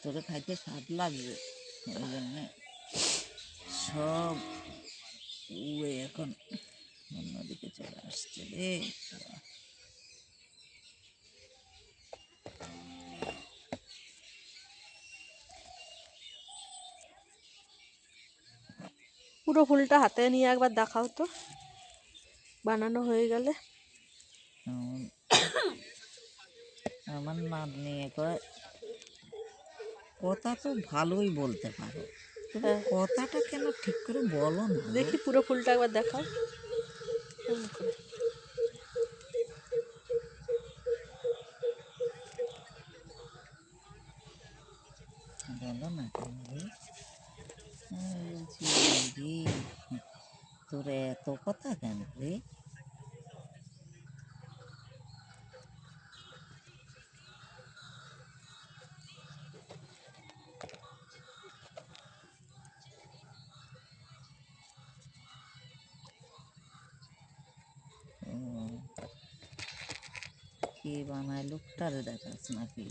তোরে খাইতে স্বাদ লাগবে, ওই জন্যে সব উয়ে এখন অন্যদিকে চলে আসছে রে। পুরো ফুলটা হাতে নিয়ে একবার দেখাও তো, বানানো হয়ে গেলে। আমার নাতনি কয় কথা তো ভালোই বলতে পারো, তবে হ্যাঁ, কথাটা কেন ঠিক করে বলো না গো? দেখি পুরো ফুলটা একবার দেখাও। বলো না কেন রে? আমি বলছি রে, তোর এত কথা কেন রে? কে বানায় লোকটারে দেখাস নাকি?